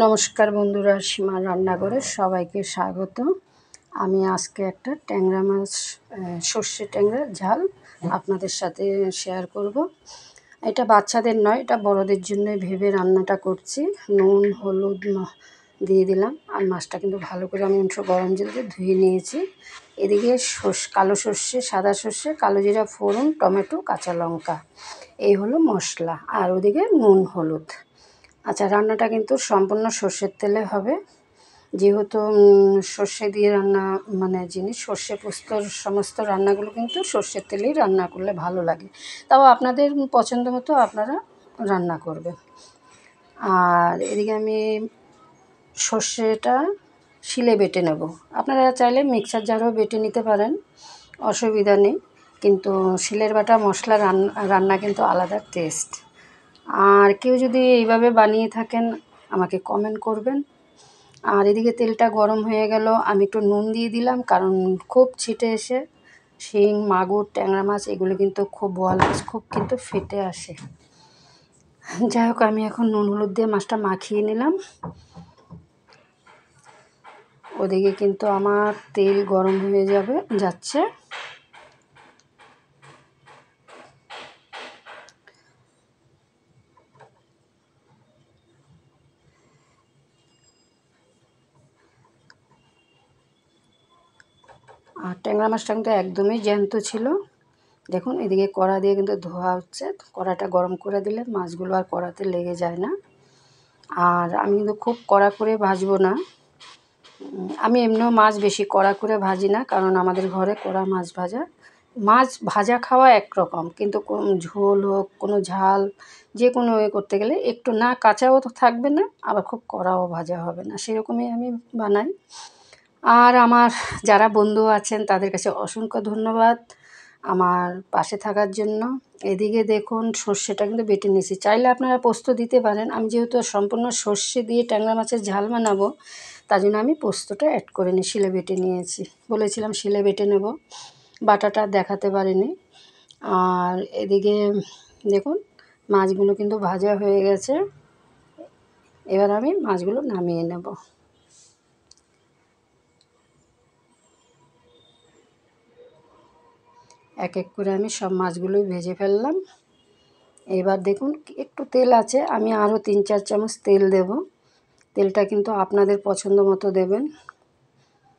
নমস্কার বন্ধুরা, সীমার রান্নাঘরে সবাইকে স্বাগত। আমি আজকে একটা ট্যাংরা মাছ সর্ষে ট্যাংরার ঝাল আপনাদের সাথে শেয়ার করব। এটা বাচ্চাদের নয়, এটা বড়দের জন্য ভেবে রান্নাটা করছি। নুন হলুদ দিয়ে দিলাম, আর মাছটা কিন্তু ভালো করে আমি গরম জল দিয়ে ধুয়ে নিয়েছি। এদিকে কালো সর্ষে, সাদা সর্ষে, কালো জিরা ফোড়ন, টমেটো, কাঁচা লঙ্কা, এই হলো মশলা। আর ওদিকে নুন হলুদ। আচ্ছা, রান্নাটা কিন্তু সম্পূর্ণ সর্ষের তেলে হবে, যেহেতু সর্ষে দিয়ে রান্না জিনিস, সর্ষে পোস্তর সমস্ত রান্নাগুলো কিন্তু সর্ষের তেলেই রান্না করলে ভালো লাগে। তাও আপনাদের পছন্দ মতো আপনারা রান্না করবেন। আর এদিকে আমি সর্ষেটা শিলে বেটে নেব। আপনারা চাইলে মিক্সার জারও বেটে নিতে পারেন, অসুবিধা নেই। কিন্তু শিলের বাটা মশলা রান্না কিন্তু আলাদা টেস্ট। আর কেউ যদি এইভাবে বানিয়ে থাকেন আমাকে কমেন্ট করবেন। আর এদিকে তেলটা গরম হয়ে গেল, আমি একটু নুন দিয়ে দিলাম, কারণ খুব ছিটে এসে শিং, মাগুর, ট্যাংরা মাছ এগুলো কিন্তু বোয়াল মাছ খুব কিন্তু ফেটে আসে। যাই হোক, আমি এখন নুন হলুদ দিয়ে মাছটা মাখিয়ে নিলাম। ওদিকে কিন্তু আমার তেল গরম হয়ে যাচ্ছে। আর ট্যাংরা মাছটা কিন্তু একদমই জ্যান্ত ছিল। দেখুন, এদিকে কড়া দিয়ে কিন্তু ধোয়া হচ্ছে। কড়াটা গরম করে দিলে মাছগুলো আর কড়াতে লেগে যায় না। আর আমি কিন্তু খুব কড়া করে ভাজবো না। আমি এমনিও মাছ বেশি কড়া করে ভাজি না, কারণ আমাদের ঘরে কড়া মাছ ভাজা খাওয়া একরকম, কিন্তু ঝোল হোক, কোনো ঝাল, যে কোনো করতে গেলে একটু না কাঁচাও তো থাকবে না, আবার খুব কড়াও ভাজা হবে না, সেরকমই আমি বানাই। আর আমার যারা বন্ধু আছেন তাদের কাছে অসংখ্য ধন্যবাদ আমার পাশে থাকার জন্য। এদিকে দেখুন, সর্ষেটা কিন্তু বেটে নিয়েছি। চাইলে আপনারা পোস্ত দিতে পারেন। আমি যেহেতু সম্পূর্ণ সর্ষে দিয়ে ট্যাংরা মাছের ঝাল বানাবো, তার জন্য আমি পোস্তটা অ্যাড করে নিই, শিলে বেটে নিয়েছি। বলেছিলাম শিলে বেটে নেব, বাটাটা দেখাতে পারিনি। আর এদিকে দেখুন, মাছগুলো কিন্তু ভাজা হয়ে গেছে। এবার আমি মাছগুলো নামিয়ে নেব। এক এক করে আমি সব মাছগুলোই ভেজে ফেললাম। এবার দেখুন একটু তেল আছে, আমি আরও 3-4 চামচ তেল দেব। তেলটা কিন্তু আপনাদের পছন্দ মতো দেবেন,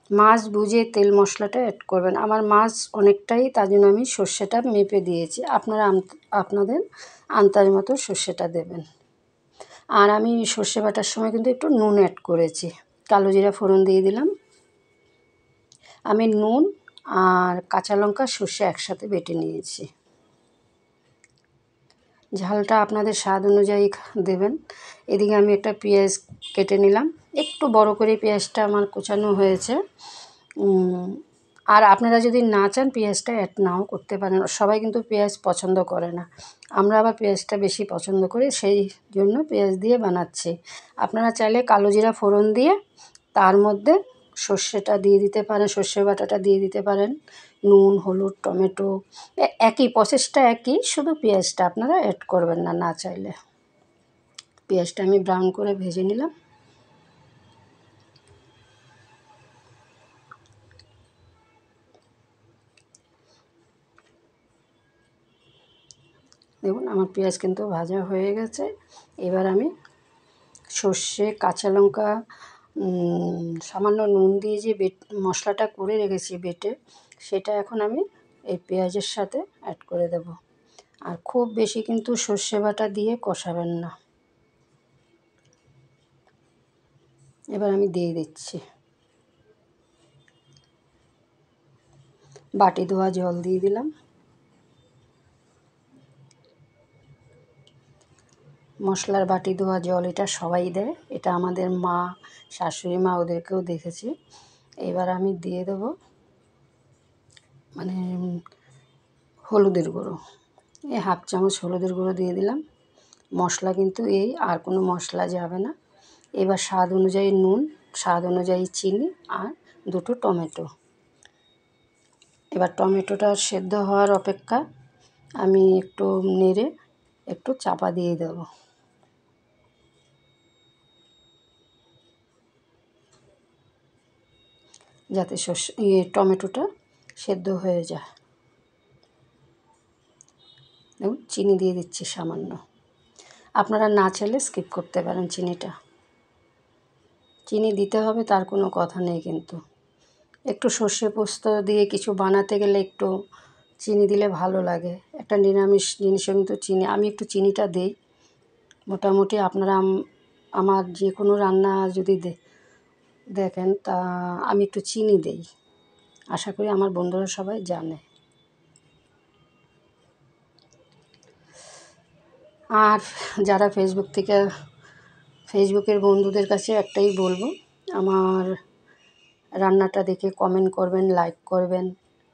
মাছ বুঝে তেল মশলাটা অ্যাড করবেন। আমার মাছ অনেকটাই, তার জন্য আমি সর্ষেটা মেপে দিয়েছি। আপনারা আপনাদের আন্দাজ মতো সর্ষেটা দেবেন। আর আমি সর্ষে বাটার সময় কিন্তু একটু নুন অ্যাড করেছি। কালো জিরা ফোড়ন দিয়ে দিলাম। আমি নুন আর কাঁচা লঙ্কা সর্ষে একসাথে বেটে নিয়েছি। ঝালটা আপনাদের স্বাদ অনুযায়ী দেবেন। এদিকে আমি একটা পেঁয়াজ কেটে নিলাম, একটু বড় করে পেঁয়াজটা আমার কোচানো হয়েছে। আর আপনারা যদি না চান পেঁয়াজটা অ্যাড নাও করতে পারেন, সবাই কিন্তু পেঁয়াজ পছন্দ করে না, আমরা আবার পেঁয়াজটা বেশি পছন্দ করি, সেই জন্য পেঁয়াজ দিয়ে বানাচ্ছি। আপনারা চাইলে কালো জিরা ফোড়ন দিয়ে তার মধ্যে সর্ষেটা দিয়ে দিতে পারেন, সর্ষে বাটাটা দিয়ে দিতে পারেন। নুন হলুদ টমেটো একই প্রসেসটা, একই, শুধু পেঁয়াজটা আপনারা অ্যাড করবেন না, না চাইলে। পেঁয়াজটা আমি ব্রাউন করে ভেজে নিলাম। দেখুন আমার পেঁয়াজ কিন্তু ভাজা হয়ে গেছে। এবার আমি সর্ষে, কাঁচা লঙ্কা, সামান্য নুন দিয়ে যে মশলাটা করে রেখেছি বেটে, সেটা এখন আমি এই পেঁয়াজের সাথে অ্যাড করে দেব। আর খুব বেশি কিন্তু সর্ষে বাটা দিয়ে কষাবেন না। এবার আমি দিয়ে দিচ্ছি, বাটি ধোয়া জল দিয়ে দিলাম। মশলার বাটি ধোয়া জল এটা সবাই দেয়, এটা আমাদের মা, শাশুড়ি মা, ওদেরকেও দেখেছি। এবার আমি দিয়ে দেব হলুদের গুঁড়ো, এই 1/2 চামচ হলুদের গুঁড়ো দিয়ে দিলাম। মশলা কিন্তু এই, আর কোনো মশলা যাবে না। এবার স্বাদ অনুযায়ী নুন, স্বাদ অনুযায়ী চিনি, আর 2টো টমেটো। এবার টমেটোটা সেদ্ধ হওয়ার অপেক্ষা, আমি একটু নেড়ে একটু চাপা দিয়ে দেব। যাতে টমেটোটা সেদ্ধ হয়ে যায়। দেখুন চিনি দিয়ে দিচ্ছি সামান্য, আপনারা না চাইলে স্কিপ করতে পারেন চিনিটা। চিনি দিতে হবে তার কোনো কথা নেই, কিন্তু একটু সর্ষে পোস্ত দিয়ে কিছু বানাতে গেলে একটু চিনি দিলে ভালো লাগে। একটা নিরামিষ জিনিসে কিন্তু চিনি, আমি একটু চিনিটা দিই। মোটামুটি আপনারা আমার যে কোনো রান্না যদি দেখেন তা আমি একটু চিনি দিই। আশা করি আমার বন্ধুরা সবাই জানে। আর যারা ফেসবুকের বন্ধুদের কাছে একটাই বলবো, আমার রান্নাটা দেখে কমেন্ট করবেন, লাইক করবেন,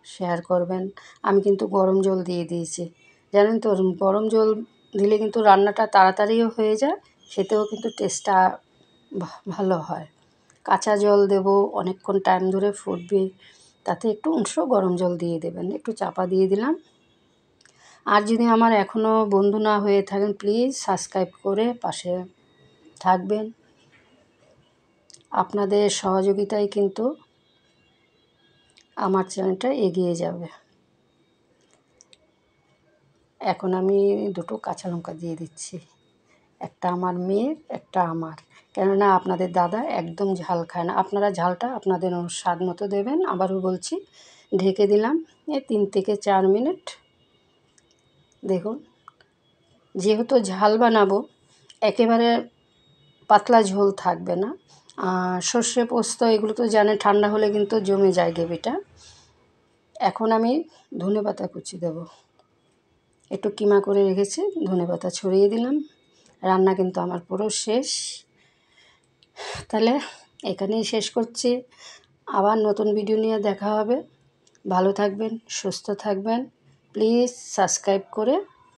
শেয়ার করবেন। আমি কিন্তু গরম জল দিয়ে দিয়েছি, জানেন তো গরম জল দিলে কিন্তু রান্নাটা তাড়াতাড়িও হয়ে যায়, খেতেও কিন্তু টেস্টটা ভালো হয়। কাঁচা জল দেব, অনেকক্ষণ টাইম ধরে ফুটবে, তাতে একটু অংশ গরম জল দিয়ে দেবেন। একটু চাপা দিয়ে দিলাম। আর যদি আমার এখনও বন্ধু না হয়ে থাকেন, প্লিজ সাবস্ক্রাইব করে পাশে থাকবেন। আপনাদের সহযোগিতায় কিন্তু আমার চ্যানেলটা এগিয়ে যাবে। এখন আমি দুটো কাঁচা লঙ্কা দিয়ে দিচ্ছি, একটা আমার মেয়ের, একটা আমার। কেননা আপনাদের দাদা একদম ঝাল খায় না। আপনারা ঝালটা আপনাদের স্বাদ মতো দেবেন। আবারও বলছি, ঢেকে দিলাম 3 থেকে 4 মিনিট। দেখুন, যেহেতু ঝাল বানাবো, একেবারে পাতলা ঝোল থাকবে না। আর সর্ষে পোস্ত এগুলো তো জানেন ঠান্ডা হলে কিন্তু জমে যায় গ্রেভিটা। এখন আমি ধনেপাতা কুচি দেব, একটু কিমা করে রেখেছি, ধনেপাতা ছড়িয়ে দিলাম। রান্না কিন্তু আমার পুরো শেষ। তাহলে এখানেই শেষ করছি। আবার নতুন ভিডিও নিয়ে দেখা হবে। ভালো থাকবেন, সুস্থ থাকবেন। প্লিজ সাবস্ক্রাইব করে